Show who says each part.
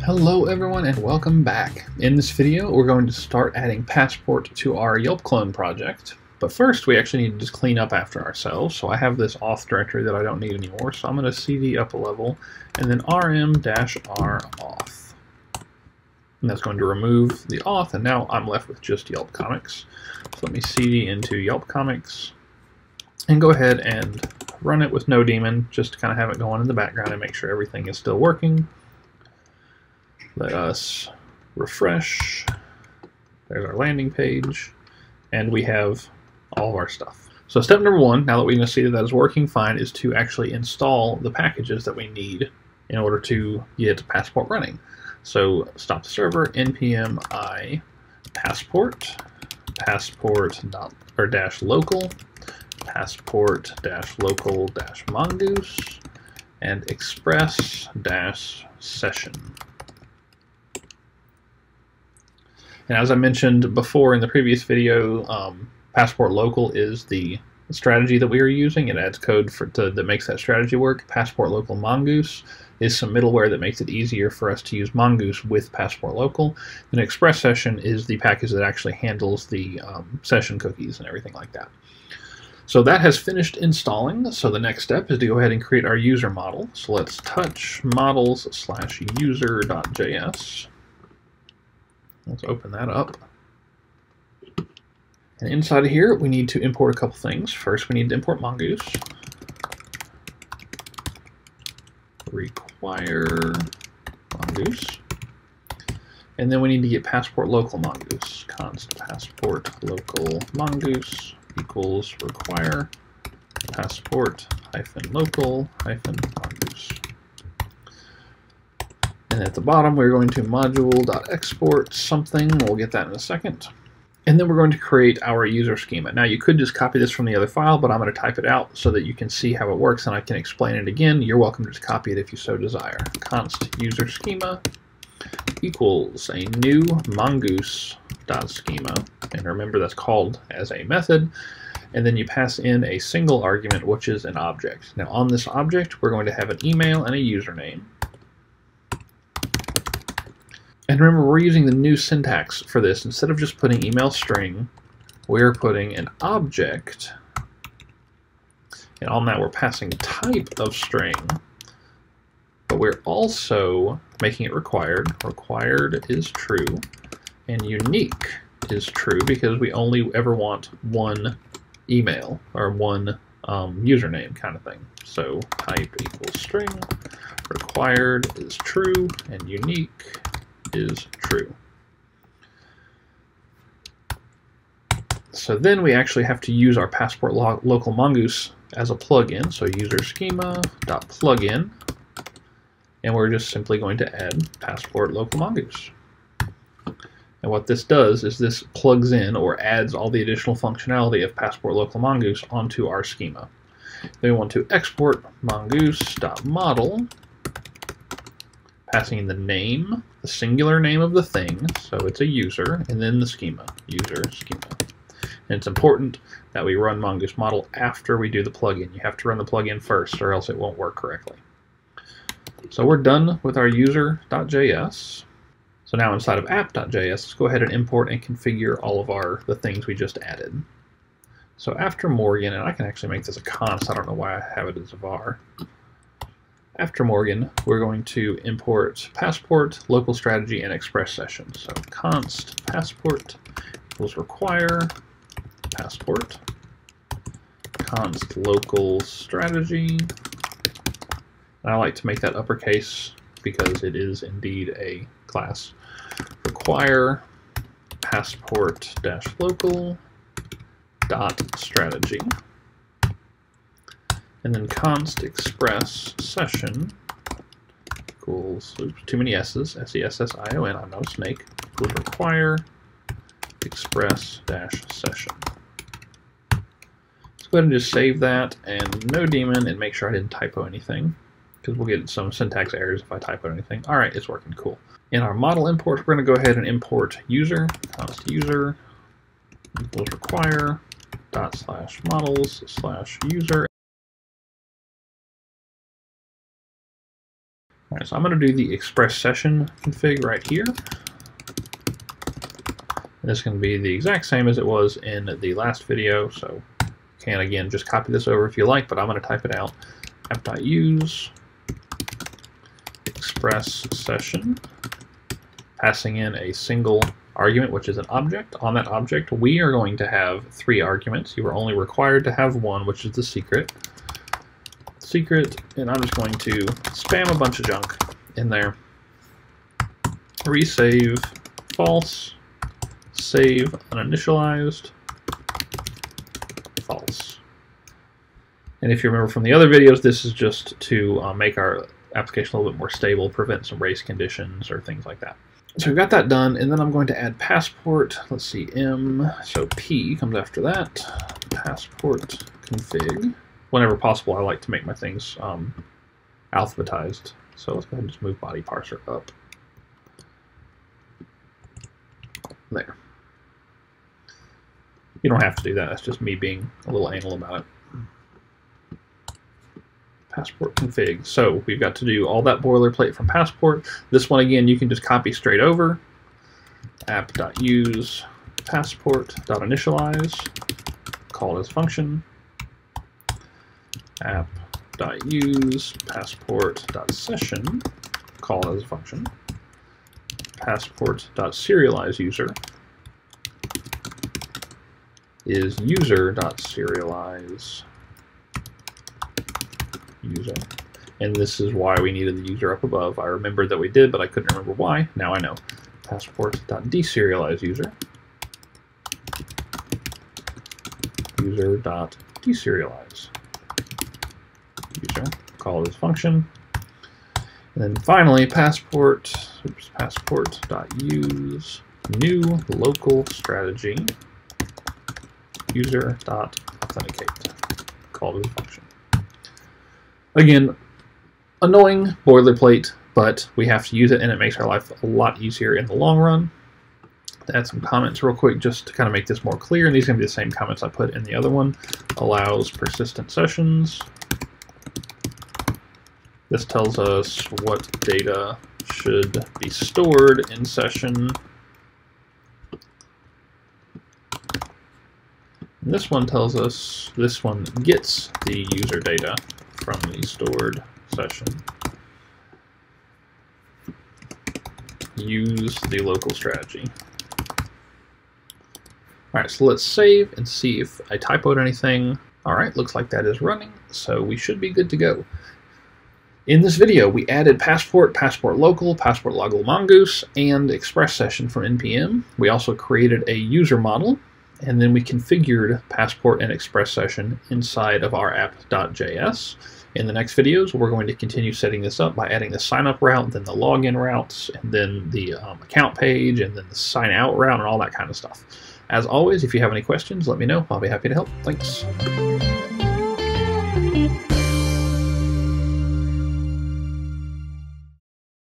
Speaker 1: Hello everyone and welcome back. In this video we're going to start adding Passport to our YelpClone project. But first we actually need to just clean up after ourselves. So I have this auth directory that I don't need anymore, so I'm going to cd up a level and then rm-r auth. And that's going to remove the auth, and now I'm left with just Yelp Comics. So let me cd into Yelp Comics and go ahead and run it with no daemon, just to kind of have it going in the background and make sure everything is still working. Let us refresh. There's our landing page, and we have all of our stuff. So step number one, now that we can see that that is working fine, is to actually install the packages that we need in order to get Passport running. So stop the server, npm I passport, passport-local, passport-local-mongoose, and express-session. And as I mentioned before in the previous video, Passport Local is the strategy that we are using. It adds code that makes that strategy work. Passport Local Mongoose is some middleware that makes it easier for us to use Mongoose with Passport Local. And Express Session is the package that actually handles the session cookies and everything like that. So that has finished installing. So the next step is to go ahead and create our user model. So let's touch models/user.js. Let's open that up. And inside of here, we need to import a couple things. First, we need to import Mongoose. Require Mongoose. And then we need to get Passport Local Mongoose. Const Passport Local Mongoose equals require passport-local-mongoose. And at the bottom, we're going to module.export something. We'll get that in a second. And then we're going to create our user schema. Now, you could just copy this from the other file, but I'm going to type it out so that you can see how it works and I can explain it again. You're welcome to just copy it if you so desire. Const user schema equals a new mongoose.schema. And remember, that's called as a method. And then you pass in a single argument, which is an object. Now, on this object, we're going to have an email and a username. And remember, we're using the new syntax for this. Instead of just putting email string, we're putting an object. And on that, we're passing type of string. But we're also making it required. Required is true. And unique is true because we only ever want one email or one username kind of thing. So type equals string. Required is true. And unique is true. So then we actually have to use our Passport Local Mongoose as a plugin. So user schema.plugin, and we're just simply going to add Passport Local Mongoose. And what this does is this plugs in or adds all the additional functionality of Passport Local Mongoose onto our schema. Then we want to export mongoose.model, passing in the name, the singular name of the thing, so it's a user, and then the schema, user schema. And it's important that we run Mongoose model after we do the plugin. You have to run the plugin first, or else it won't work correctly. So we're done with our user.js. So now inside of app.js, let's go ahead and import and configure all of the things we just added. So after Morgan, and I can actually make this a const, I don't know why I have it as a var. After Morgan, we're going to import Passport, Local Strategy, and Express Session. So const passport equals require passport, const local strategy. And I like to make that uppercase because it is indeed a class. Require passport-local.strategy. And then const express session equals, oops, too many S's, S-E-S-S-I-O-N, I'm not a snake, equals require express-session. Let's go ahead and just save that and no daemon and make sure I didn't typo anything, because we'll get some syntax errors if I typo anything. All right, it's working, cool. In our model import, we're going to go ahead and import user, const user equals require /models/user. All right, so I'm going to do the express session config right here. And this is going to be the exact same as it was in the last video, so you can, again, just copy this over if you like, but I'm going to type it out. app.use express session, passing in a single argument, which is an object. On that object, we are going to have 3 arguments. You are only required to have 1, which is the secret. And I'm just going to spam a bunch of junk in there. Resave false, save uninitialized, false. And if you remember from the other videos, this is just to make our application a little bit more stable, prevent some race conditions or things like that. So we've got that done, and then I'm going to add passport. Let's see, M, so P comes after that. Passport config. Whenever possible, I like to make my things alphabetized. So let's go ahead and just move body parser up. There. You don't have to do that. That's just me being a little anal about it. Passport config. So we've got to do all that boilerplate from Passport. This one, again, you can just copy straight over. app.use passport.initialize, call it as a function. app.use passport.session, call it as a function. Passport.serialize user is user.serialize user. And this is why we needed the user up above. I remembered that we did, but I couldn't remember why. Now I know. Passport.deserialize user. User.deserialize user. Call it as function. And then finally, passport.use new local strategy user.authenticate. Call it as a function. Again, annoying boilerplate, but we have to use it, and it makes our life a lot easier in the long run. To add some comments real quick just to kind of make this more clear, and these are going to be the same comments I put in the other one. Allows persistent sessions. This tells us what data should be stored in session. And this one tells us, this one gets the user data from the stored session. Use the local strategy. All right, so let's save and see if I typoed anything. All right, looks like that is running, so we should be good to go. In this video, we added Passport, Passport Local, Passport Local Mongoose, and Express Session from NPM. We also created a user model, and then we configured Passport and Express Session inside of our app.js. In the next videos, we're going to continue setting this up by adding the sign-up route, then the login routes, and then the account page, and then the sign-out route, and all that kind of stuff. As always, if you have any questions, let me know. I'll be happy to help. Thanks.